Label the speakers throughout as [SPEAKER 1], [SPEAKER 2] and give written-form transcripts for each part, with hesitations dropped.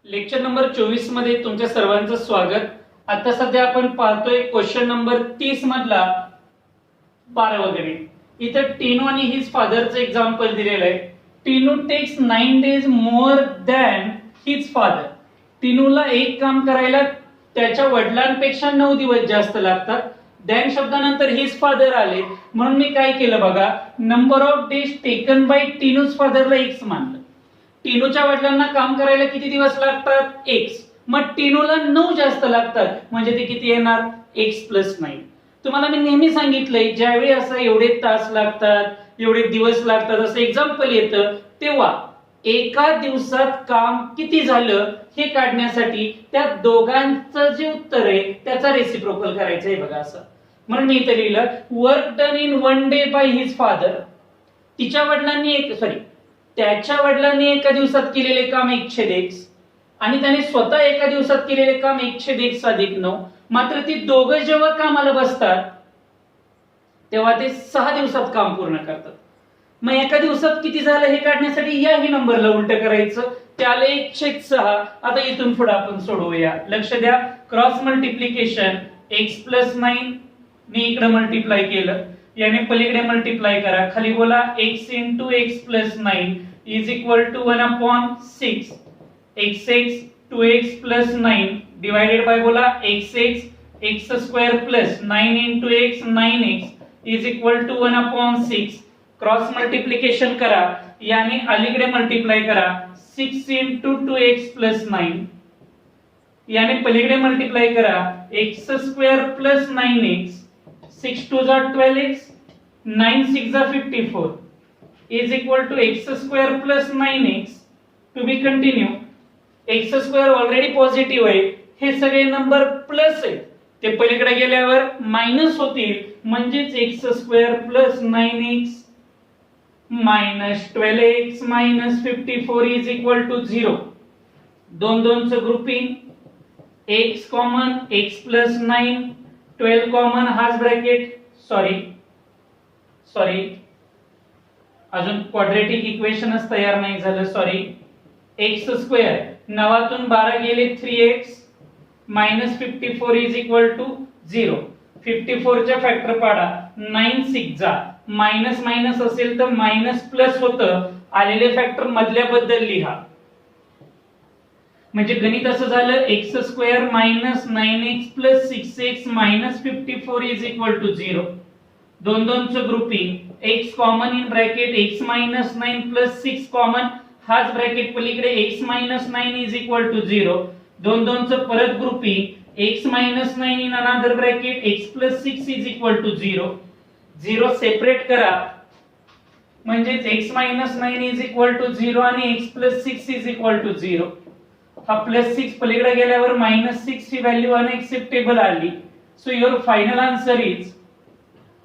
[SPEAKER 1] Lecture number 24 मध्ये तुमच्या सर्वांचं स्वागत। आता सध्या आपण पाहतोय क्वेश्चन नंबर 30 मधला 12वा गणित। इथं टीनू आणि हिज फादरचं एक्झाम्पल दिलेलं आहे। Tinu takes 9 days more than his father. टीनूला एक काम करायला त्याच्या वडिलांपेक्षा 9 दिवस जास्त लागतात। दॅन शब्दानंतर हिज फादर आले म्हणून मी काय केलं बघा, number of days taken by Tinu's फादरला x मानलं। टीनूच्या वडिलांना काम करायला किती दिवस लागतात? x। मग टीनूला 9 जास्त लागतात म्हणजे ते किती येणार? x + 9। तुम्हाला मी नेहमी सांगितलंय ज्यावेळी असं एवढे तास लागतात, एवढे दिवस लागतात असं एक्झाम्पल येतं, तेव्हा एका दिवसात काम किती झालं हे काढण्यासाठी त्या दोघांचं जे उत्तर आहे त्याचा रेसिप्रोकल करायचं आहे बघा असं। म्हणून मी इथे लिहिलं work done in 1 day by his father. त्याच्या वडिलांनी एका दिवसात केलेले काम 1/x आणि त्याने स्वतः एका दिवसात केलेले काम 1/x + 9। मात्र ती दोघं जेव्हा कामाला बसतात तेव्हा ते 6 दिवसात काम पूर्ण करतात। मग एका दिवसात किती झालं हे काढण्यासाठी याही नंबरला उलट करायचं, त्याला 1/6। आता इथून पुढे आपण सोडवूया। लक्ष द्या, क्रॉस मल्टिप्लिकेशन x + 9 मी इकडे मल्टिप्लाय केलं, याने पलीकडे मल्टिप्लाय करा, खाली बोला x * x + 9 is equal to 1/6 xx 2x + 9 divided by बोला xx x² + 9 * x 9x is equal to 1/6। Cross multiplication करा, याने अलीकडे मल्टिप्लाय करा 6 * 2x + 9, याने पलीकडे मल्टिप्लाय करा x² + 9x 6 * 2 = 12x 9 * 6 = 54 is equal to x² + 9x। to be continue, x² already positive आहे, हे सगळे नंबर प्लस आहेत, ते पलीकडे गेल्यावर मायनस होतील, म्हणजेच x² + 9x - 12x - 54 is equal to 0। दोन दोनचं grouping, x common x + 9 12 common हाच ब्रॅकेट, सॉरी अजून क्वाड्रेटिक इक्वेशनच तयार नाही झालं, सॉरी। x² 9तून 12 गेले 3x - 54 is equal to 0। 54 च्या फॅक्टर पाडा, 9 * 6 जा, मायनस मायनस असेल तर मायनस प्लस होतं, आलेले फॅक्टर मधल्या बद्दल लिहा। म्हणजे गणित असं झालं x² - 9x + 6x - 54 is equal to 0। दोन दोनचं grouping, x common in bracket x - 9 + 6 common हाच ब्रॅकेट पलीकडे x - 9 is equal to 0। दोन दोनचं परत grouping, x - 9 in another bracket x + 6 is equal to 0। 0 separate करा, म्हणजेच x - 9 is equal to 0 आणि x + 6 is equal to 0। हा +6 पलीकडे गेल्यावर -6 ची व्हॅल्यू अनएक्सेप्टेबल आली। So your final answer is,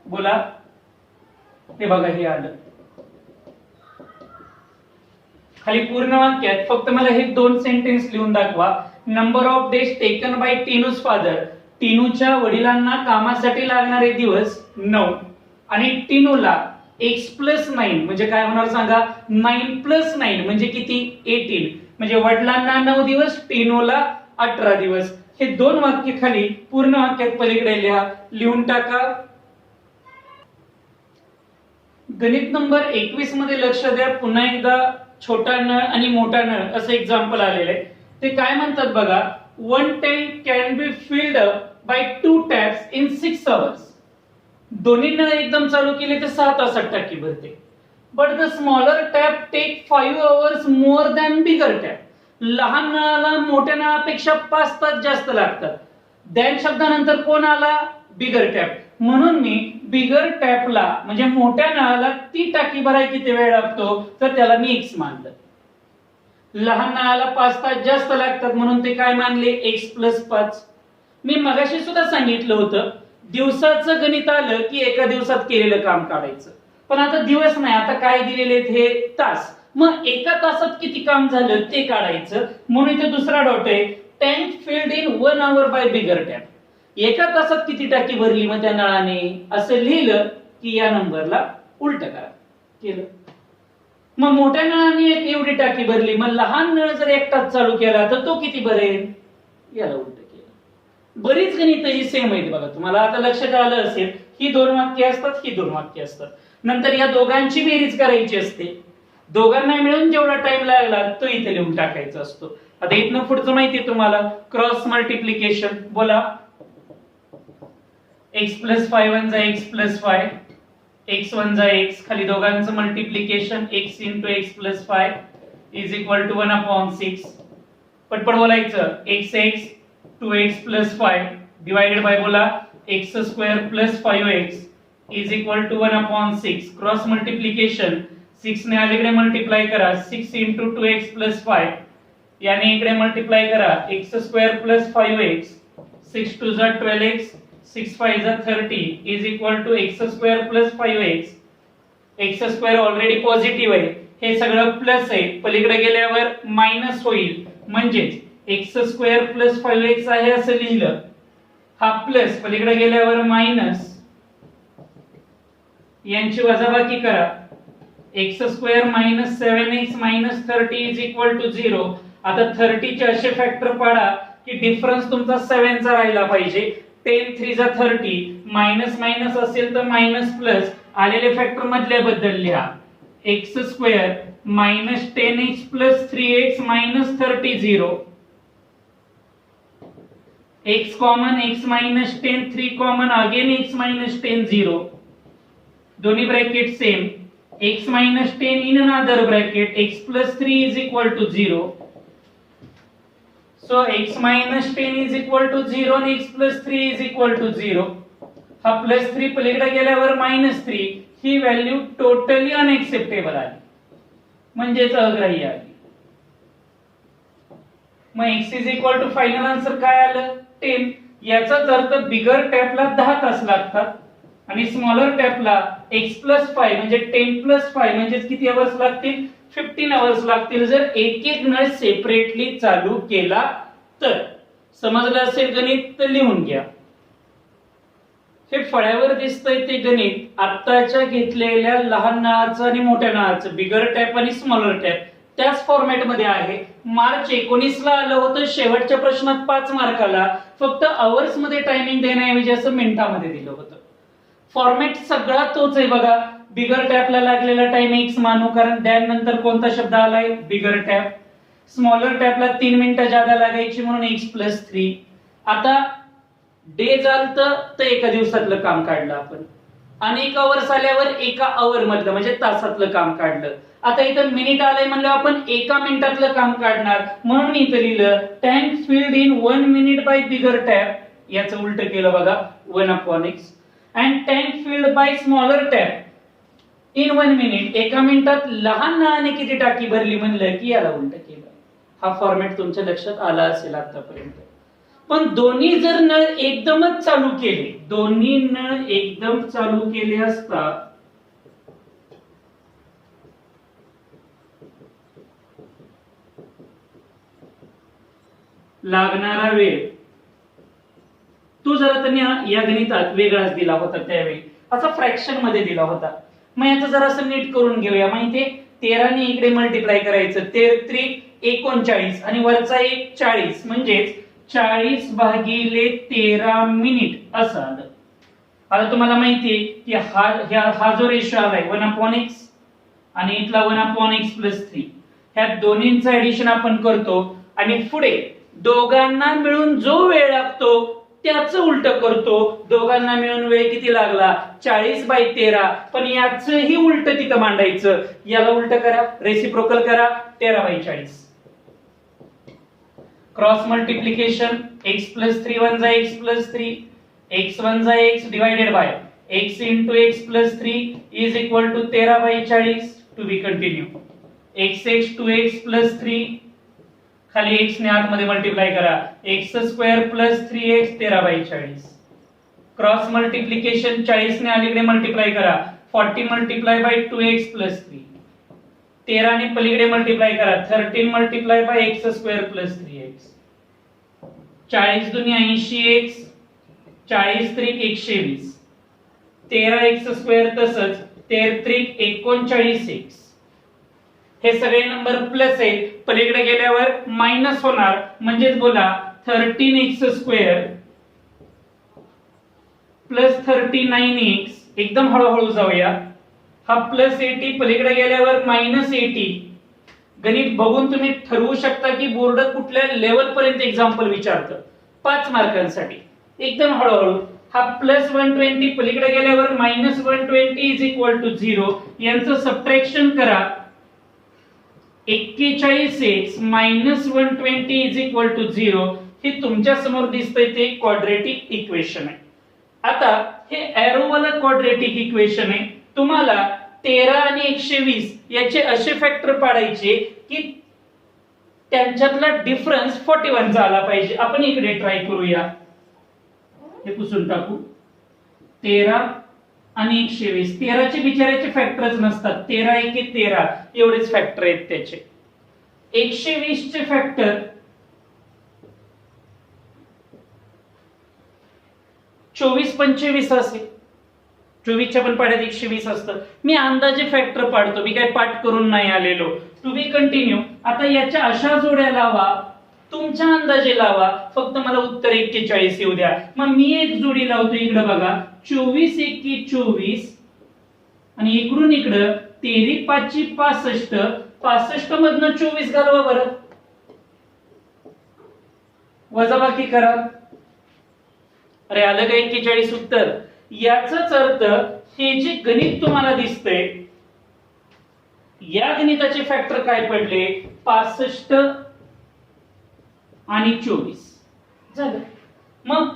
[SPEAKER 1] बोला, हे बघा हे आलं खाली पूर्ण वाक्यात। फक्त मला हे 2 सेंटेन्स लिहून दाखवा। Number of days taken by Tinu's father, टीनूच्या वडिलांना कामासाठी लागणारे दिवस 9 आणि टीनूला x + 9 म्हणजे काय होणार सांगा, 9 + 9 म्हणजे किती? 18। म्हणजे वडिलांना 9 दिवस, टीनूला 18 दिवस। हे 2 वाक्य खाली पूर्ण वाक्यात पलीकडे लिहा, लिहून टाका। गणित नंबर 21 मध्ये लक्ष द्या, पुन्हा एकदा छोटा नळ आणि मोठा नळ असं एक्झाम्पल आलेलं आहे। ते काय म्हणतात बघा, 1 tank can be filled up by 2 taps in 6 hours। दोन्ही नळ एकदम चालू केले तर 6 तासात टाकी भरते। But the smaller tap take 5 hours more than bigger tap. लहान नळाला मोठ्या नळापेक्षा 5 तास जास्त लागतात। दॅन शब्दानंतर कोण आला? बिगर टॅप। म्हणून मी बिगर टॅपला म्हणजे मोठ्या नळाला ती टाकी भरायला किती वेळ लागतो तर त्याला मी x मानलं। लहान नळाला 5 तास जास्त लागतात म्हणून ते काय मानले? x + 5। मी मगाशी सुद्धा सांगितलं होतं दिवसाचं गणित आलं की एका दिवसात केलेलं काम काढायचं, पण आता दिवस नाही, आता काय दिलेले हे तास। मग एका तासात किती काम झालं ते काढायचं, म्हणून इथे दुसरा डॉट आहे, tank filled in 1 hour by bigger tap. एका तासात किती टाकी भरली मग त्या नळाने, असं लिहिलं की या नंबरला उलट करा, केलं। मग मोठ्या नळाने एवढी टाकी भरली, मग लहान नळ जर एकटाच चालू केला तर तो किती भरेल? याला उलट केलं. बरीच गणित ही सेम आहेत बघा. तुम्हाला आता लक्षात आलं असेल, ही 2 वाक्य असतात, ही 2 वाक्य असतात. नंतर या दोघांची बेरीज करायची असते. दोघांना मिळून जेवढा टाइम लागला तो इथे लिहून टाकायचा असतो. आता इथनं पुढचं माहिती आहे तुम्हाला, क्रॉस मल्टिप्लिकेशन. बोला. x प्लस 5 जा x प्लस 5, x1 जा x, खाली दोघांचं multiplication x into x plus 5 is equal to 1/6. पटपट बोलायचं. x 2x plus 5 divided by बोला x square plus 5x is equal to 1/6. Cross multiplication 6 ने अलीकडे मल्टिप्लाय करा, 6 इंटू 2x प्लस 5, याने इकडे मल्टिप्लाय करा x स्क्वेअर प्लस 5x, 6 2 जा 12x, 6 5 जा 30 is equal to x square plus 5x. x square already positive आहे, हे सगळं प्लस आहे, पलीकडे गेल्यावर मायनस होईल, म्हणजेच x स्क्वेअर प्लस 5x आहे असं लिहिलं, हा प्लस पलीकडे गेल्यावर मायनस, यांची वजाबाकी करा. x square minus 7x minus 30 is equal to 0. आता 30 चे असे फॅक्टर पाडा की डिफरन्स तुमचा 7 चा राहिला पाहिजे. 10 3 जा 30, मायनस मायनस असेल तर मायनस प्लस, आलेले फॅक्टर मधले बद्दल लिहा. x square minus 10x plus 3x minus 30 0. x common, x minus 10, 3 common, again x minus 10 0. दोन्ही bracket same. x minus 10 in another bracket, x plus 3 is equal to 0. So x minus 10 is equal to 0 and x plus 3 is equal to 0. हा plus 3 पलीकडे गेल्यावर minus 3, ही value totally unacceptable आली, म्हणजेच अग्राह्य आली. मग x is equal to final answer काय आलं? 10. याचाच अर्थ बिगर टॅपला 10 तास लागतात आणि स्मॉलर टॅपला x प्लस 5 म्हणजे 10 प्लस 5 म्हणजे किती आवर्स लागतील? 15 आवर्स लागतील, जर एक एक नळ सेपरेटली चालू केला तर. समजलं असेल गणित तर लिहून घ्या. हे फळ्यावर दिसतंय ते गणित आत्ताच्या घेतलेल्या लहान नळाचं आणि मोठ्या नळाचं, बिगर टॅप आणि स्मॉलर टॅप, त्याच फॉर्मॅट मध्ये आहे. मार्च 19 ला आलं होतं, शेवटच्या प्रश्नात 5 मार्काला, फक्त आवर्स मध्ये टायमिंग देण्याऐवजी असं मिनिटामध्ये दिलं होतं. फॉर्मॅट सगळा तोच आहे बघा. बिगर टॅपला लागलेला टाइम x मानू, कारण दॅन नंतर कोणता शब्द आलाय? बिगर टॅप. स्मॉलर टॅपला 3 मिनिटं जादा लागायची म्हणून x प्लस 3. आता डे झालं तर एका दिवसातलं काम काढलं आपण, अनेक आवर्स आल्यावर एका आवर मधलं म्हणजे तासातलं काम काढलं. आता इथं मिनिट आलंय म्हणलं आपण एका मिनिटातलं काम काढणार, म्हणून इथं लिहिलं time filled in 1 minute by bigger tap. याचं उलट केलं बघा, 1/x. and time filled by smaller tap in 1 minute. एका मिनिटात लहान नळाने किती टाकी भरली म्हणलं की याला उलट केलं. हा फॉर्मॅट तुमच्या लक्षात आला असेल आतापर्यंत. पण दोन्ही जर नळ एकदमच चालू केले, दोन्ही नळ एकदम चालू केले असता लागणारा वेळ तो जरा त्यांनी या गणितात वेगळाच दिला होता. त्यावेळी असा फ्रॅक्शन मध्ये दिला होता. मग याचं जरा असं नीट करून घेऊया. माहितीये 13 ने इकडे मल्टिप्लाय करायचं, 13 39 आणि वरचा 1 40, म्हणजेच 40 भागिले 13 मिनिट असं आलं. आता तुम्हाला माहितीये की हा जो रेशो आलाय 1/x आणि इथला 1/x प्लस 3, ह्या दोन्हींचं ऍडिशन आपण करतो आणि पुढे दोघांना मिळून जो वेळ लागतो त्याचं उलट करतो. दोघांना मिळून वेळ किती लागला? 40/13, पण याचंही उलट तिथं मांडायचं. याला उलट करा, रेसिप्रोकल करा, 13/40. क्रॉस मल्टिप्लिकेशन x प्लस 3 1 जा x प्लस 3, x1 जा x divided by x into x plus 3 is equal to 13/40. To be continued. x 2x plus 3, खाली x ने आतमध्ये मल्टिप्लाय करा, x square plus 3x 13/40. Cross multiplication 40 ने अलीकडे multiply करा, 40 multiply by 2x plus 3. 13 ने पलीकडे मल्टिप्लाय करा, 13 multiply by x square plus 3x. 40 दुनी 80x, 40 त्रिक 120, 13x स्क्वेअर तसंच 13 त्रिक 39x. हे सगळे नंबर प्लस आहे, पलीकडे गेल्यावर मायनस होणार, म्हणजेच बोला 13x² प्लस 39x, एकदम हळूहळू जाऊया, हा प्लस 80 पलीकडे गेल्यावर मायनस 80. गणित बघून तुम्ही ठरवू शकता की बोर्ड कुठल्या लेवल पर्यंत एक्झाम्पल विचारतं. 5 मार्कांसाठी एकदम हळूहळू. हा प्लस 120 पलीकडे गेल्यावर मायनस 120 इज इक्वल टू 0. यांचं सबट्रॅक्शन करा. 41x minus 120 is equal to 0. हे तुमच्या समोर दिसतंय ते क्वाड्रेटिक इक्वेशन आहे. आता हे एरो वाला क्वाड्रेटिक इक्वेशन आहे. तुम्हाला 13 आणि 120 याचे असे फॅक्टर पाडायचे की त्यांच्यातला डिफरन्स 41 चा आला पाहिजे. आपण इकडे ट्राय करूया. हे पुसून टाकू. 13 आणि 120, 13 चे बिचाराचे फॅक्टरच नसतात. 13 एके 13 एवढेच फॅक्टर आहेत त्याचे. 120 चे फॅक्टर 24-25 असेल. 24 च्या पण पाड्यात 120 असतं. मी अंदाजे फॅक्टर पाडतो, मी काय पाठ करून नाही आलेलो. To be continued. आता याच्या अशा जोड्या लावा, तुमच्या अंदाजे लावा, फक्त मला उत्तर 41 येऊ द्या. मग मी एक जोडी लावतो. इकडे बघा 24 एके 24 आणि इकडून इकडं 13 5 65. 65 मधनं 24 घालवा बरं, वजाबाकी करा. अरे आलं का 41 उत्तर. याचाच अर्थ हे जे गणित तुम्हाला दिसतंय, या गणिताचे फॅक्टर काय पडले? 65 आणि 24 झालं. मग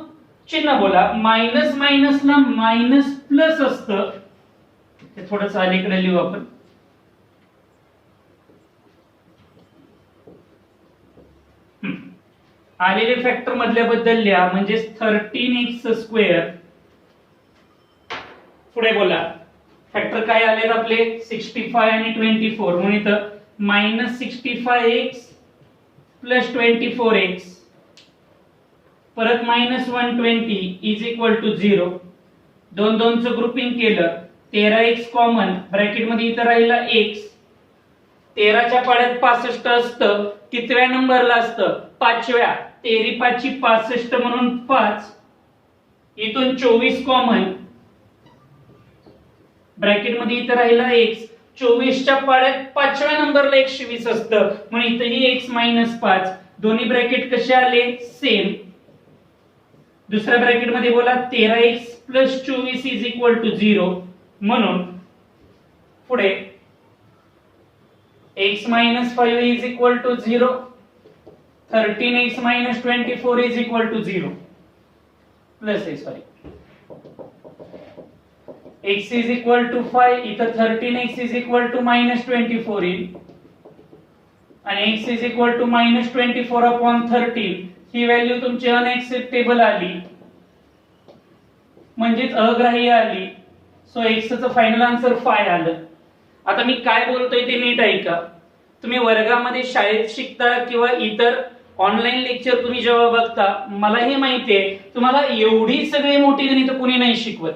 [SPEAKER 1] चिन्ह बोला. मायनस मायनसला मायनस प्लस असतं. ते थोडस अलीकडे लिहू आपण. आलेले फॅक्टर मधल्या बद्दल लिहा, म्हणजे 13x². पुढे बोला फॅक्टर काय आलेत आपले? 65 आणि 24. म्हणून इथं मायनस 65x प्लस 24x परत minus 120 is equal to 0. 2 grouping केलं. 13x कॉमन, ब्रॅकेट मध्ये इथं राहिला x. 13 च्या पाड्यात 65 असतं. कितव्या नंबरला असतं? 5व्या. 13 5 65 म्हणून 5. इथून 24 कॉमन, ब्रॅकेट मध्ये इथं राहिला x. 24 च्या पाड्यात 5व्या नंबरला 120 असतं, म्हणून इथंही x मायनस 5. दोन्ही ब्रॅकेट कसे आले? सेम. दुसऱ्या ब्रॅकेट मध्ये बोला 13x plus 24 is equal to 0. म्हणून पुढे x minus 5 is equal to 0. 13x minus 24 is equal to 0. Plus आहे, sorry, x is equal to 5. इथं 13x is equal to minus 24 येईल आणि x is equal to minus 24 upon 13. ही value तुमची unacceptable आली, म्हणजेच अग्राह्य आली. सो x चं फायनल आन्सर 5 आलं. आता मी काय बोलतोय ते नीट ऐका. तुम्ही वर्गामध्ये शाळेत शिकता किंवा इतर ऑनलाईन लेक्चर तुम्ही जेव्हा बघता, मला हे माहितीये तुम्हाला एवढी सगळी मोठी गणित कुणी नाही शिकवत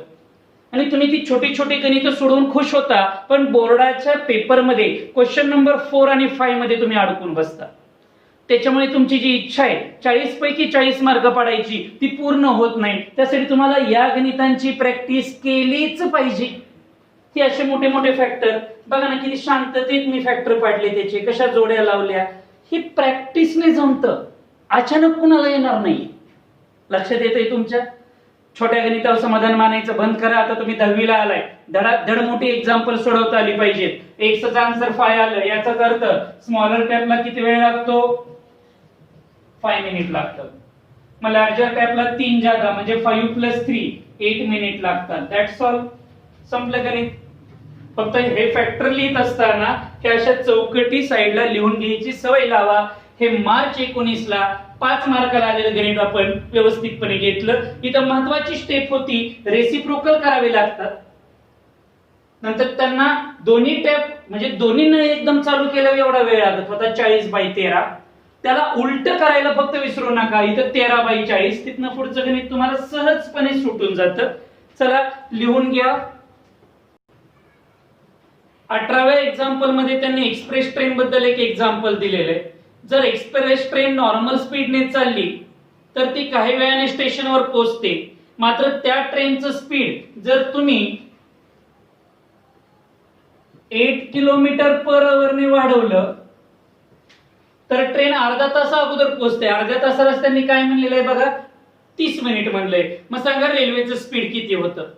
[SPEAKER 1] आणि तुम्ही ती छोटी छोटी गणित सोडवून खुश होता, पण बोर्डाच्या पेपरमध्ये क्वेश्चन नंबर 4 आणि 5 मध्ये तुम्ही अडकून बसता. त्याच्यामुळे तुमची जी इच्छा आहे 40 पैकी 40 मार्क पाडायची, ती पूर्ण होत नाही. त्यासाठी तुम्हाला या गणितांची प्रॅक्टिस केलीच पाहिजे. हे असे मोठे मोठे फॅक्टर बघा ना, किती शांततेत मी फॅक्टर पाडले, त्याचे कशा जोड्या लावल्या. ही प्रॅक्टिसने जमतं, अचानक कुणाला येणार नाही. लक्षात येतंय तुमच्या? छोट्या गणितावर समाधान मानायचं बंद करा. आता तुम्ही 10वी ला आलाय, धड मोठी एक्झाम्पल सोडवता आली पाहिजेत. x चं आन्सर 5 आलं, याचाच अर्थ स्मॉलर टॅपला किती वेळ लागतो? 5 मिनिट लागतात. मग लार्जर टॅपला 3 जागा म्हणजे 5 + 3 8 मिनिट लागतात. That's all. संपलं गणित. फक्त हे फॅक्टर लिहित असताना हे अशा चौकटी साईडला लिहून घ्यायची सवय लावा. हे मार्च 19 ला 5 मार्काला आलेलं गणित आपण व्यवस्थितपणे घेतलं. इथं महत्वाची स्टेप होती, रेसिप्रोकल करावे लागतात. नंतर त्यांना दोन्ही टॅप म्हणजे दोन्ही नळ एकदम चालू केल्यावर एवढा वेळ लागत होता 40/13. त्याला उलट करायला फक्त विसरू नका. इथं 13/40. तिथनं पुढचं गणित तुम्हाला सहजपणे सुटून जातं. चला लिहून घ्या. 18व्या एक्झाम्पल मध्ये त्यांनी एक्सप्रेस ट्रेन बद्दल एक एक्झाम्पल दिलेलं आहे. जर एक्सप्रेस ट्रेन नॉर्मल स्पीडने चालली तर ती काही वेळाने स्टेशनवर पोहोचते. मात्र त्या ट्रेनचं स्पीड जर तुम्ही 8 किलोमीटर पर आवर ने वाढवलं तर ट्रेन अर्धा तासा अगोदर पोहोचते. अर्ध्या तासालाच त्यांनी काय म्हणलेलं आहे बघा, 30 मिनिट म्हणलंय. मग सांगा रेल्वेचं स्पीड किती होतं.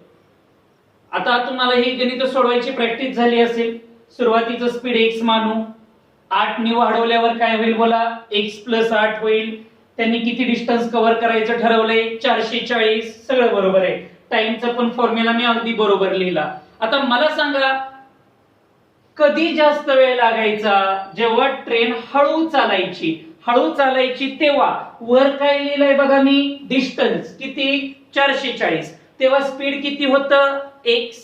[SPEAKER 1] आता तुम्हाला ही गणित सोडवायची प्रॅक्टिस झाली असेल. सुरुवातीचं स्पीड x मानू, 8 ने वाढवल्यावर काय होईल बोला, x + 8 होईल. त्यांनी किती डिस्टन्स कव्हर करायचं ठरवलंय, 440. सगळं बरोबर आहे. टाइमचा पण फॉर्म्युला मी अगदी बरोबर लिहिला. आता मला सांगा कधी जास्त वेळ लागायचा, जेव्हा ट्रेन हळू चालायची. हळू चालायची तेव्हा वर काय लिहिलंय बघा मी, डिस्टन्स किती, 440. तेव्हा स्पीड किती होतं, x.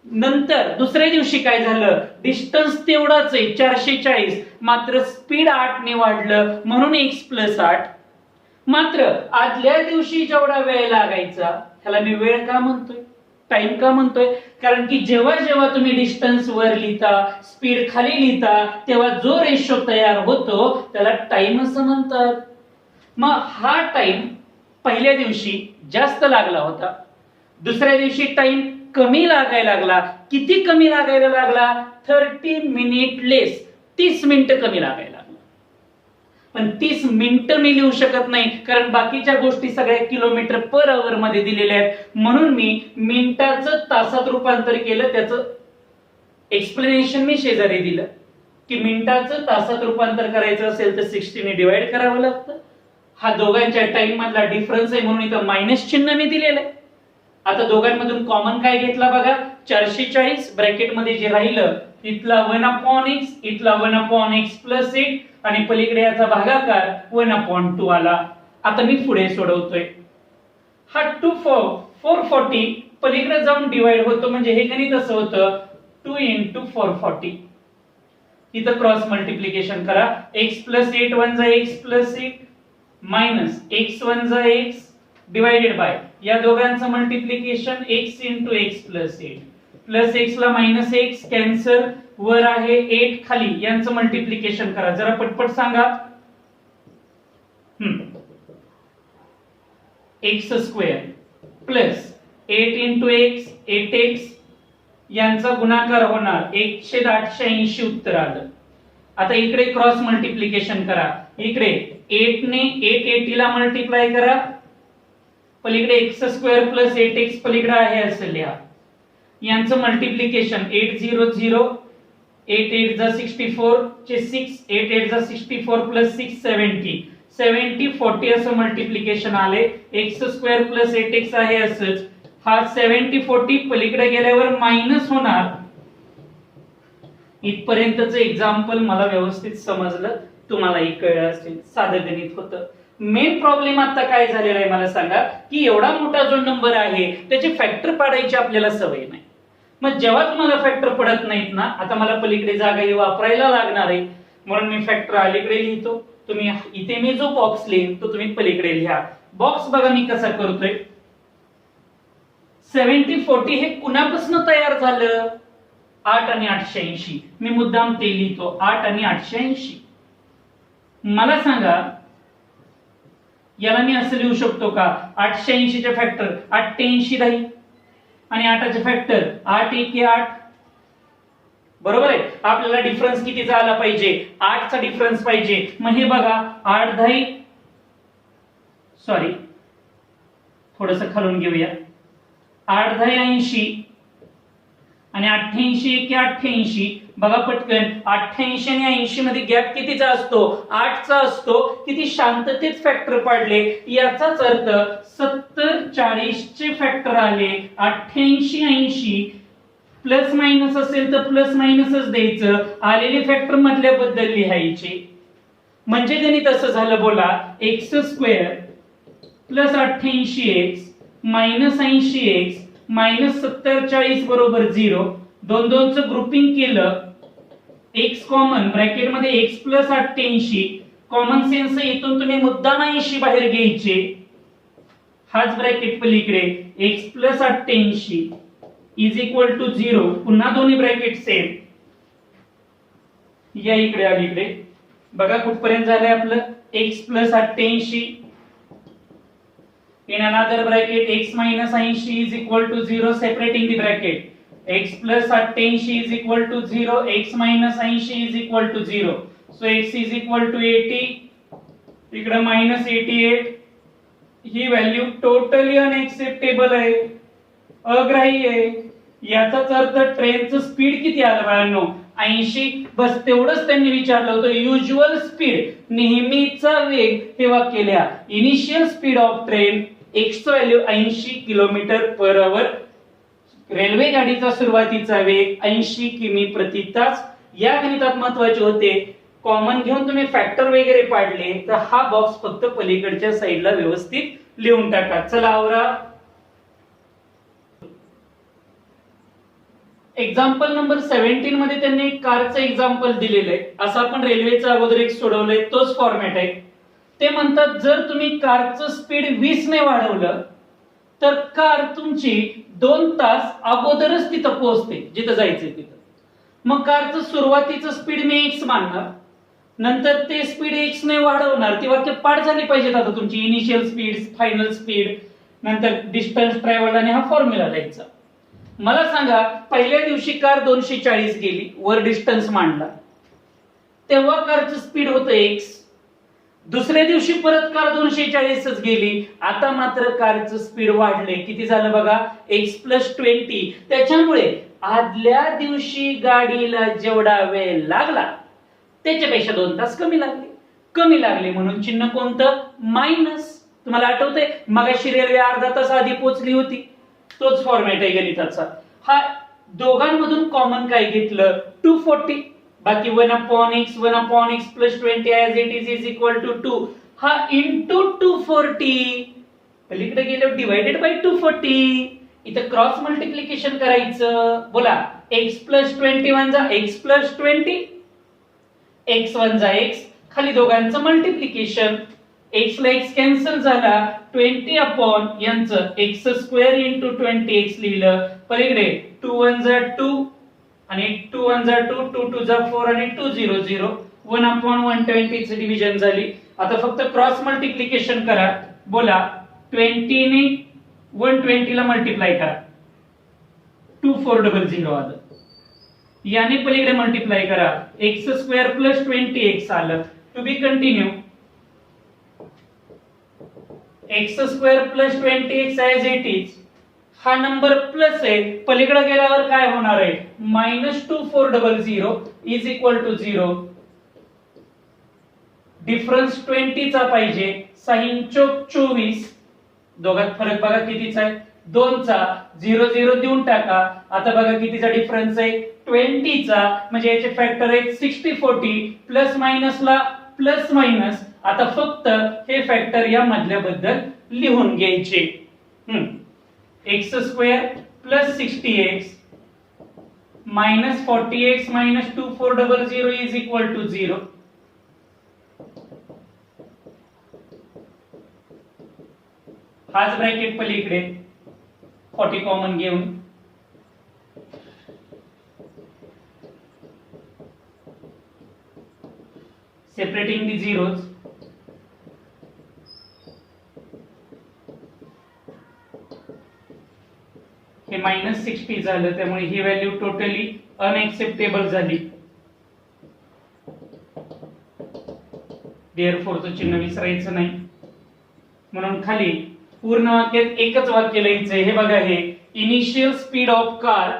[SPEAKER 1] नंतर दुसऱ्या दिवशी काय झालं, डिस्टन्स तेवढाच आहे 440, मात्र स्पीड 8 ने वाढलं म्हणून x + 8. मात्र आदल्या दिवशी जेवढा वेळ लागायचा ह्याला मी वेळ का म्हणतोय, टाइम का म्हणतोय, कारण की जेव्हा जेव्हा तुम्ही डिस्टन्स वर लिहिता, स्पीड खाली लिहिता, तेव्हा जो रेशो तयार होतो त्याला टाइम असं म्हणतात. मग हा टाइम पहिल्या दिवशी जास्त लागला होता, दुसऱ्या दिवशी टाइम कमी लागायला लागला. किती कमी लागायला लागला, 30 मिनिट लेस, 30 मिनिटं कमी लागायला लागला. पण 30 मिनिटं मी लिहू शकत नाही, कारण बाकीच्या गोष्टी सगळ्या किलोमीटर पर आवर मध्ये दिलेल्या आहेत. म्हणून मी मिनिटाचं तासात रूपांतर केलं. त्याचं एक्सप्लेनेशन मी शेजारी दिलं की मिनिटाचं तासात रूपांतर करायचं असेल तर 60 ने डिवाइड करावं लागतं. हा दोघांच्या टाइम मधला डिफरन्स आहे म्हणून इथं मायनस चिन्ह मी दिलेलं आहे. आता दोघांमधून कॉमन काय घेतला बघा, 440. ब्रॅकेट मध्ये जे राहिलं इथला 1/x, इथला 1/x + 8 आणि पलीकडे याचा भागाकार 1/2 आला. आता मी पुढे सोडवतोय. हा 440 पलीकडे जाऊन डिवाइड होतो, म्हणजे हे गणित असं होतं 2 × 440. इथं क्रॉस मल्टिप्लिकेशन करा. x + 8 1 जा x + 8 मायनस x 1 जा x डिवाइडेड बाय या दोघांचं multiplication x × x + 8 plus x ला -x कॅन्सल, वर आहे 8 खाली, यांचं मल्टिप्लिकेशन करा. जरा पटपट सांगा. x² प्लस 8 × x 8x यांचा गुणाकार होणार 1/880 उत्तर आलं. आता इकडे क्रॉस मल्टिप्लिकेशन करा. इकडे 8 ने 880 ला मल्टिप्लाय करा, पलीकडे x² प्लस 8x पलीकडे आहे असं लिहा. यांचं मल्टिप्लिकेशन 8 0 0 8 8 जा 64 चे 6 8 8 जा 64 प्लस 6 70 70 40 असं मल्टिप्लिकेशन आले. x² प्लस 8x आहे असंच. हा 70 40 पलीकडे गेल्यावर मायनस होणार. इथपर्यंतचं एक्झाम्पल मला व्यवस्थित समजलं, तुम्हालाही कळलं असेल. साधं गणित होतं. मेन प्रॉब्लेम आता काय झालेला आहे मला सांगा, की एवढा मोठा जो नंबर आहे त्याचे फॅक्टर पाडायची आपल्याला सवय नाही. मग जेव्हा तुम्हाला फॅक्टर पडत नाहीत ना, आता मला पलीकडे जागा ही वापरायला लागणार आहे म्हणून मी फॅक्टर अलीकडे लिहितो. तुम्ही इथे मी जो बॉक्स लिहिन तो तुम्ही पलीकडे लिहा. बॉक्स बघा मी कसा करतोय. 70 40 हे कुणापासून तयार झालं, 8 आणि 880. मी मुद्दाम ते लिहितो, 8 आणि 880. मला सांगा याला मी असं लिहू शकतो का, 880 चे फॅक्टर 88 राहील आणि 8 चे फॅक्टर 8 1 8. बरोबर आहे. आपल्याला डिफरन्स कितीचा आला पाहिजे, 8 चा डिफरन्स पाहिजे. मग हे बघा 8 10 सॉरी थोडस खालून घेऊया. 8 10 80 आणि 88 1 88. बघा पटकन 88 आणि 80 मध्ये गॅप कितीचा असतो, 8 चा असतो. किती शांततेत फॅक्टर पाडले, याचाच अर्थ 70 40 चे फॅक्टर आले. 88 80 प्लस मायनस असेल तर प्लस मायनसच द्यायचं, आलेले फॅक्टर मधल्या बद्दल लिहायचे. म्हणजे गणित असं झालं बोला, x² plus 88x minus 80x minus 70 40 बरोबर 0. दोन दोनचं ग्रुपिंग केलं, x कॉमन ब्रॅकेट मध्ये x प्लस 88. कॉमन सेन्स इथून तुम्ही मुद्दाम 80 बाहेर घ्यायचे. हाच ब्रॅकेट पलीकडे x plus 88 is equal to 0. पुन्हा दोन्ही ब्रॅकेट सेम. या इकडे अलीकडे बघा कुठपर्यंत झालंय आपलं x plus 88 in another bracket x minus 80 is equal to 0 separating the bracket x plus 88 is equal to 0 x minus 80 is equal to 0 so x is equal to 80 इकडे minus 88 ही value totally unacceptable आहे अग्राह्य आहे याचाच अर्थ ट्रेनचं speed किती आलं बाळांनो 80 बस तेवढंच त्यांनी विचारलं होतं युजुअल स्पीड नेहमीचा वेग हे वाक्य लिहा initial speed of train x चं value 80 kilometre per hour railway गाडीचा सुरुवातीचा वेग 80 किमी प्रति तास या गणितात महत्वाचे होते कॉमन घेऊन तुम्ही फॅक्टर वगैरे पाडले तर हा बॉक्स फक्त पलीकडच्या साईडला व्यवस्थित लिहून टाका चला आवरा एक्झाम्पल नंबर 17 मध्ये त्यांनी कारचं एक्झाम्पल दिलेलं आहे असं आपण रेल्वेचं अगोदर एक सोडवलंय तोच फॉर्मॅट आहे ते म्हणतात जर तुम्ही कारचं स्पीड 20 ने वाढवलं तर कार तुमची 2 तास अगोदरच तिथं पोहोचते जिथं जायचंय तिथं मग कारचं सुरुवातीचं स्पीड मी x मानणार नंतर ते स्पीड x ने वाढवणार ती वाक्य पाठ झाली पाहिजेत आता तुमची इनिशियल स्पीड फायनल स्पीड नंतर डिस्टन्स ट्रॅव्हल्ड आणि हा फॉर्म्युला लिहायचा मला सांगा पहिल्या दिवशी कार 240 गेली वर डिस्टन्स मांडला तेव्हा कारचं स्पीड होतं x दुसऱ्या दिवशी परत कार 240च गेली आता मात्र कारचं स्पीड वाढले किती झालं बघा x + 20 त्याच्यामुळे आदल्या दिवशी गाडीला जेवढा वेळ लागला त्याच्यापेक्षा 2 तास कमी लागले म्हणून चिन्ह कोणतं मायनस तुम्हाला आठवतंय मगाशी रेल्वे अर्धा तास आधी पोहोचली होती तोच फॉर्मॅट आहे गणिताचा हा दोघांमधून कॉमन काय घेतलं 240 बाकी 1/x 1/x + 20 as it is equal to 2 हा into 240 पलीकडे गेलो डिवाइडेड बाय 240 इथं क्रॉस मल्टिप्लिकेशन करायचं बोला x + 21 जा x + 20 x1 जा x खाली दोघांचं मल्टिप्लिकेशन x ला x कॅन्सल झाला 20 अपॉन यांचं x² * 20x लिहिलं पलीकडे 2 1 जा 2 आणि 2 1 जा 2 2 2 जा 4 आणि 2 0 0 1/120 ची डिव्हिजन झाली आता फक्त क्रॉस मल्टिप्लिकेशन करा बोला 20 ने 120 ला मल्टिप्लाय करा 2400 आलं याने पलीकडे मल्टिप्लाय करा x² + 20x आलं to be continued x² + 20x as it is हा नंबर प्लस आहे पलीकडे गेल्यावर काय होणार आहे -2400 इज इक्वल टू 0 डिफरन्स 20 चा पाहिजे 6 चोक 24 दोघात फरक बघा कितीचा आहे 2 चा 0 0 देऊन टाका आता बघा कितीचा डिफरन्स आहे 20 चा म्हणजे याचे फॅक्टर आहेत 60 40 प्लस मायनस ला प्लस मायनस आता फक्त हे फॅक्टर या मधल्या बद्दल लिहून घ्यायचे x² + 60x - 40x - 2400 is equal to 0 हाच ब्रॅकेट पलीकडे 40 कॉमन घेऊन separating the zeros हे -60 झालं त्यामुळे ही व्हॅल्यू टोटली अनएक्सेप्टेबल झाली देअरफॉरचं चिन्ह विसरायचं नाही म्हणून खाली पूर्ण वाक्यात एकच वाक्य लिहायचंय हे बघा हे initial speed of car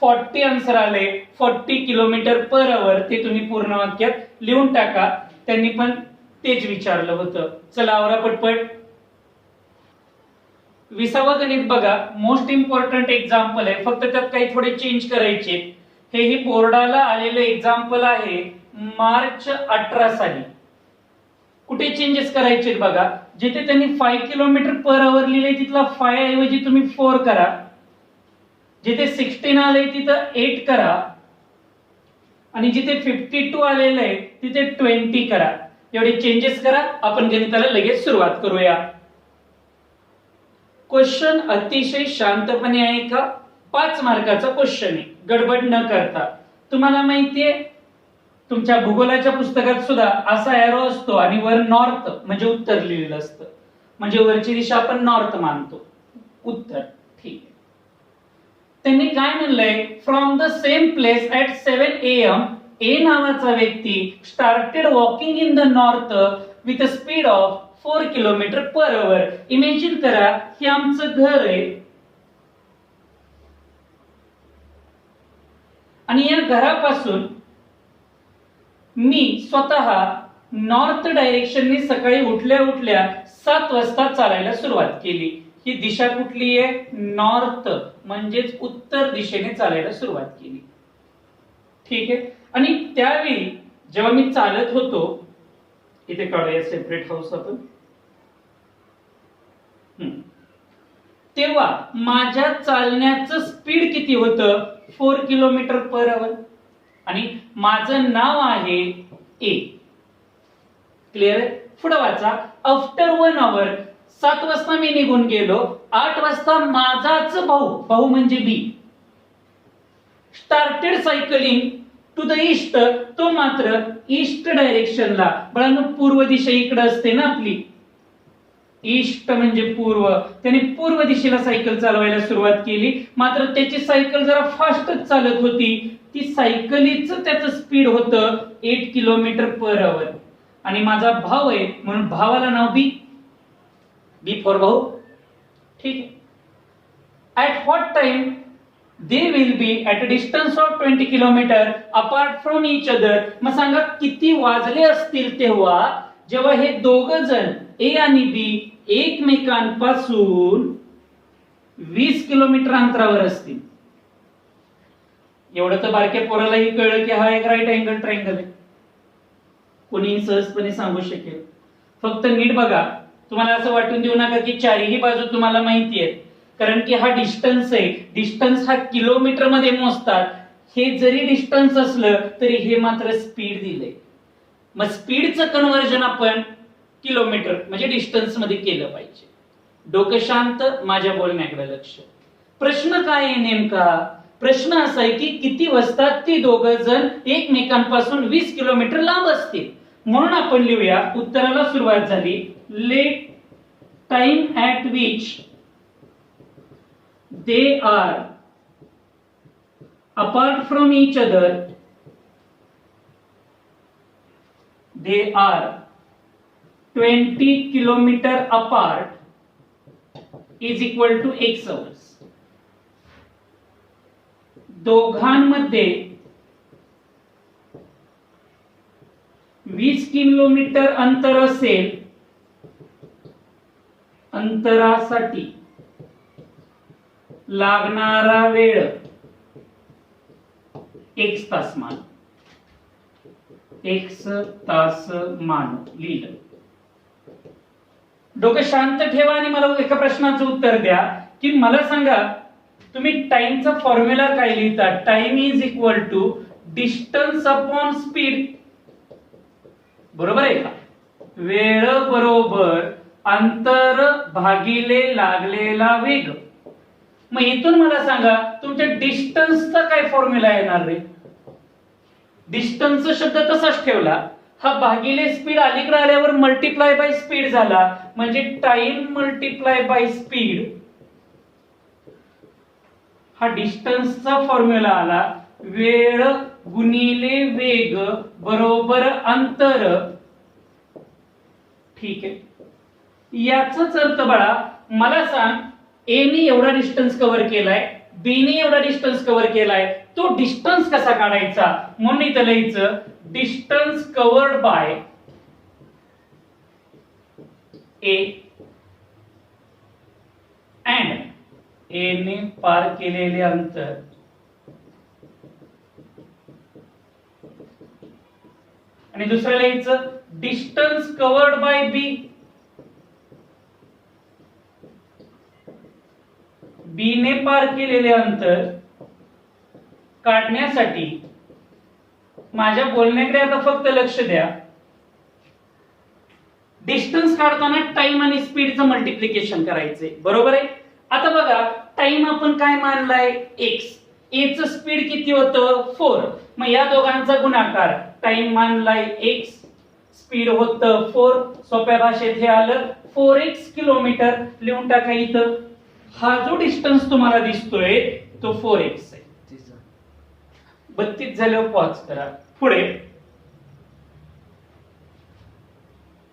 [SPEAKER 1] 40 answer आले 40 किलोमीटर पर आवर ते तुम्ही पूर्ण वाक्यात लिहून टाका त्यांनी पण तेच विचारलं होतं चला आवरा पटपट 20वा गणित बघा मोस्ट इम्पॉर्टंट एक्झाम्पल आहे फक्त त्यात काही थोडे चेंज करायचे हे ही बोर्डाला आलेलं एक्झाम्पल आहे मार्च 18 साली कुठे चेंजेस करायचे बघा जिथे त्यांनी 5 किलोमीटर पर आवर लिहिले तिथला 5 ऐवजी तुम्ही 4 करा जिथे 16 आले तिथं 8 करा आणि जिथे 52 आलेलं आहे तिथे 20 करा एवढे चेंजेस करा आपण गणिताला लगेच सुरुवात करूया क्वेश्चन अतिशय शांतपणे आहे का 5 मार्काचा क्वेश्चन आहे गडबड न करता तुम्हाला माहितीये तुमच्या भूगोलाच्या पुस्तकात सुद्धा असा एरो असतो आणि वर नॉर्थ म्हणजे उत्तर लिहिलेलं असतं, म्हणजे वरची दिशा आपण नॉर्थ मानतो, उत्तर. ठीक आहे. त्यांनी काय म्हणलंय, from the same place at 7 AM A नावाचा व्यक्ती started walking in the north with a speed of 4 km/h. Imagine करा हे आमचं घर आहे आणि या घरापासून मी स्वतः नॉर्थ डायरेक्शनने सकाळी उठल्या उठल्या 7 वाजता चालायला सुरुवात केली. ही दिशा कुठली आहे, नॉर्थ म्हणजेच उत्तर दिशेने चालायला सुरुवात केली. ठीक आहे. आणि त्यावेळी जेव्हा मी चालत होतो, इथे काढूया सेपरेट हाऊस आपण, तेव्हा माझ्या चालण्याचं स्पीड किती होतं, 4 km/h. आणि माझं नाव आहे ए. क्लिअर आहे. पुढे वाचा. आफ्टर 1 hour 7 वाजता मी निघून गेलो. 8 वाजता माझाच भाऊ म्हणजे B started cycling to the east. तो मात्र ईस्ट डायरेक्शनला, बळांनो पूर्व दिशा इकडे असते ना आपली, ईस्ट म्हणजे पूर्व, त्याने पूर्व दिशेला सायकल चालवायला सुरुवात केली. मात्र त्याची सायकल जरा फास्टच चालत होती. ती सायकलीचं त्याचं स्पीड होतं 8 km/h. आणि माझा भाऊ आहे म्हणून भावाला नाव बी, बी फॉर भाऊ. ठीक आहे. At what time they will be at a distance of 20 km apart from each other. मग सांगा किती वाजले असतील तेव्हा जेव्हा हे दोघं जण ए आणि बी एकमेकांपासून 20 किलोमीटर अंतरावर असतील. एवढं तर बारक्या पोरालाही कळलं की हा एक राईट अँगल ट्रायंगल आहे, कोणी सहजपणे सांगू शकेल. फक्त नीट बघा, तुम्हाला असं वाटून देऊ नका की चारही बाजू तुम्हाला माहिती आहेत, कारण की हा डिस्टन्स आहे. डिस्टन्स हा किलोमीटर मध्ये मोजतात. हे जरी डिस्टन्स असलं तरी हे मात्र स्पीड दिलंय. मग स्पीडचं कन्व्हर्जन आपण किलोमीटर म्हणजे डिस्टन्स मध्ये केलं पाहिजे. डोकं शांत, माझ्या बोलण्याकडे लक्ष. प्रश्न काय आहे नेमका, प्रश्न असा आहे की किती वाजता ती दोघं जण एकमेकांपासून 20 किलोमीटर लांब असतील. म्हणून आपण लिहूया, उत्तराला सुरुवात झाली. Let time at which they are apart from each other, they are 20 kilometer apart is equal to x hours. दोघांमध्ये 20 किलोमीटर अंतर असेल, अंतरासाठी लागणारा वेळ x तासमान, x तासमान लिहिलं. डोकं शांत ठेवा आणि मला एका प्रश्नाचं उत्तर द्या की मला सांगा तुम्ही टाइमचा फॉर्म्युला काय लिहिता. Time is equal to distance upon speed, बरोबर आहे का. वेळ बरोबर अंतर भागिले लागलेला वेग. मग इथून मला सांगा तुमच्या डिस्टन्सचा काय फॉर्म्युला येणार रे. डिस्टन्स शब्द तसाच ठेवला, हा भागिले स्पीड अलीकडे आल्यावर मल्टिप्लाय बाय स्पीड झाला, म्हणजे टाइम मल्टिप्लाय बाय स्पीड. हा डिस्टन्सचा फॉर्म्युला आला, वेळ गुणिले वेग बरोबर अंतर. ठीक आहे. याचाच अर्थ बाळा मला सांग, ए ने एवढा डिस्टन्स कव्हर केलाय, बी ने एवढा डिस्टन्स कव्हर केलाय, तो डिस्टन्स कसा काढायचा. म्हणून इथं लिहायचं distance covered bye A and A ने पार केलेले अंतर आणि दुसरं लिहायचं डिस्टन्स कव्हर्ड बाय बी. बी ने पार केलेले अंतर काढण्यासाठी माझ्या बोलण्याकडे आता फक्त लक्ष द्या. डिस्टन्स काढताना टाइम आणि स्पीडचं मल्टिप्लिकेशन करायचंय, बरोबर आहे. आता बघा टाइम आपण काय मानलाय x, ए चं स्पीड किती होतं 4. मग या दोघांचा गुणाकार टाइम मानलाय x, स्पीड होतं 4, सोप्या भाषेत हे आलं 4x किलोमीटर. लिहून टाका इथं. हा जो डिस्टन्स तुम्हाला दिसतोय तो 4x आहे. 32 झाल्यावर पॉज करा. पुढे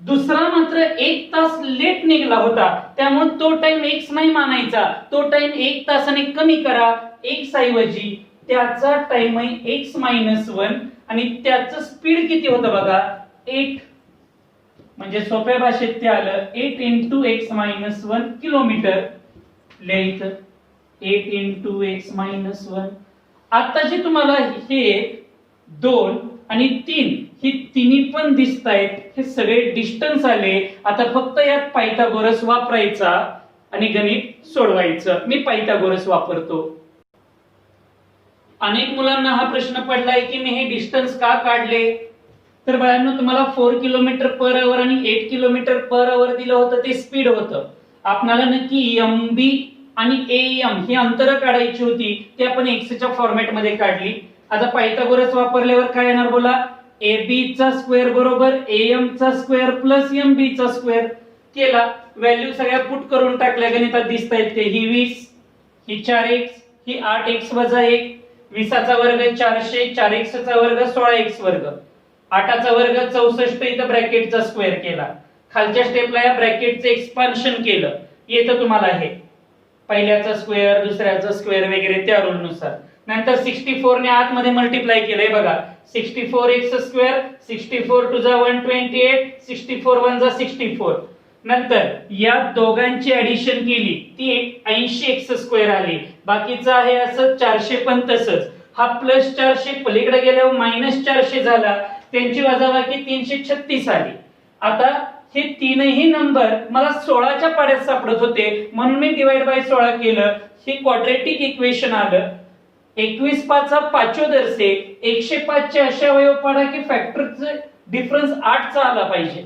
[SPEAKER 1] दुसरा मात्र 1 तास लेट निघाला होता, त्यामुळे तो टाइम x नाही मानायचा, तो टाइम 1 तासाने कमी करा. x ऐवजी त्याचा टाइम आहे x - 1 आणि त्याचं स्पीड किती होतं बघा 8. म्हणजे सोप्या भाषेत ते आलं 8 × x - 1 किलोमीटर. लिहायचं 8 × x - 1. आता जे तुम्हाला हे 2 आणि 3 ही तिन्ही पण दिसत आहेत, हे सगळे डिस्टन्स आले. आता फक्त यात पायथागोरस वापरायचा आणि गणित सोडवायचं. मी पायथागोरस वापरतो. अनेक मुलांना हा प्रश्न पडलाय की मी हे डिस्टन्स का काढले. तर बाळांनो, तुम्हाला 4 किलोमीटर पर आवर आणि 8 किलोमीटर पर आवर दिलं होतं, ते स्पीड होतं. आपल्याला नक्की MB आणि AM ही अंतर काढायची होती, ते आपण x च्या फॉर्मॅट मध्ये काढली. आता पायथागोरस वापरल्यावर काय येणार बोला. AB चा स्क्वेअर बरोबर AM चा स्क्वेअर प्लस MB चा स्क्वेअर केला. व्हॅल्यू सगळ्या पुट करून टाकल्या, गणितात दिसतायत ते. ही 20, ही 4x, ही 8x वजा 1, 20 चा वर्ग 400, 4x चा वर्ग 16x वर्ग, 8 चा वर्ग 64, इथं ब्रॅकेटचा स्क्वेअर केला. खालच्या स्टेपला या ब्रॅकेटचं एक्सपान्शन केलं. येतं तुम्हाला हे पहिल्याचा स्क्वेअर, दुसऱ्याचा स्क्वेअर वगैरे त्या रूल नुसार. नंतर 64 ने आतमध्ये मल्टिप्लाय केलंय बघा. 64x स्क्वेअर, 64 2 जा 128, 64 1 जा 64. नंतर या दोघांची ऍडिशन केली, ती 80x स्क्वेअर आली. बाकीचं आहे असं 400 पण तसंच. हा प्लस 400 पलीकडे गेल्यावर मायनस 400 झाला, त्यांची वजाबाकी 336 आली. आता हे तीनही नंबर मला 16च्या पाड्यात सापडत होते, म्हणून मी डिवाइड बाय 16 केलं. हे क्वाड्रेटिक इक्वेशन आलं. 21 5 पाचोदर्शे 105 चे असे अवयव पाडा की फॅक्टरचे डिफरन्स 8 चा आला पाहिजे,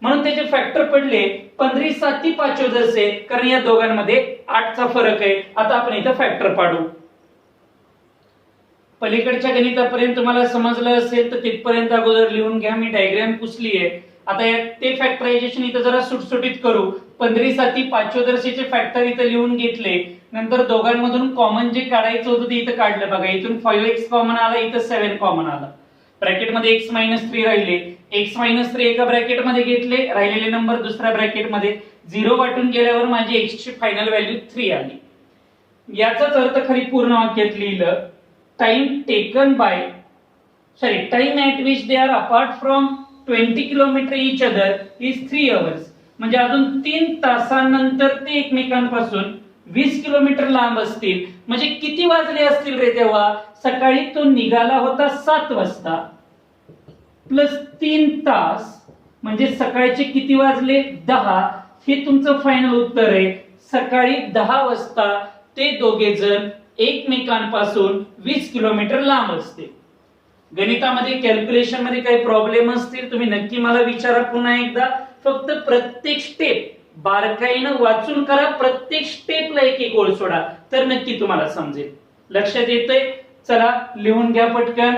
[SPEAKER 1] म्हणून त्याचे फॅक्टर पडले 15 7 पाचोदर्शे, कारण या दोघांमध्ये 8 चा फरक आहे. आता आपण इथं फॅक्टर पाडू. पलीकडच्या गणितापर्यंत तुम्हाला समजलं असेल तर तिथपर्यंत अगोदर लिहून घ्या. मी डायग्राम पुसली आहे. आता यात ते फॅक्टरायझेशन इथं जरा सुटसुटीत करू. 15 7 पाचोदर्शीचे फॅक्टर इथं लिहून घेतले. नंतर दोघांमधून कॉमन जे काढायचं होतं ते इथं काढलं बघा. इथून 5x कॉमन आला, इथं 7 कॉमन आला. ब्रॅकेटमध्ये x - 3 राहिले. x - 3 एका ब्रॅकेटमध्ये घेतले, राहिलेले नंबर दुसऱ्या ब्रॅकेटमध्ये. 0 वाटून गेल्यावर माझी x ची फायनल व्हॅल्यू 3 आली. याचाच अर्थ खरी पूर्ण वाक्यात लिहिलं, time taken by time at which they are apart from 20 kilometre each other is 3 hours. म्हणजे अजून 3 तासांनंतर ते एकमेकांपासून 20 किलोमीटर लांब असतील. म्हणजे किती वाजले असतील रे तेव्हा. सकाळी तो निघाला होता 7 वाजता प्लस 3 तास, म्हणजे सकाळचे किती वाजले 10. हे तुमचं फायनल उत्तर आहे. सकाळी 10 वाजता ते दोघे जण एकमेकांपासून 20 किलोमीटर लांब असते. गणितामध्ये कॅल्क्युलेशन मध्ये काही प्रॉब्लेम असतील तुम्ही नक्की मला विचारा पुन्हा एकदा. फक्त प्रत्येक स्टेप बारकाईनं वाचून करा. प्रत्येक स्टेपला एक एक ओळ सोडा, तर नक्की तुम्हाला समजेल. लक्षात येतंय. चला लिहून घ्या पटकन.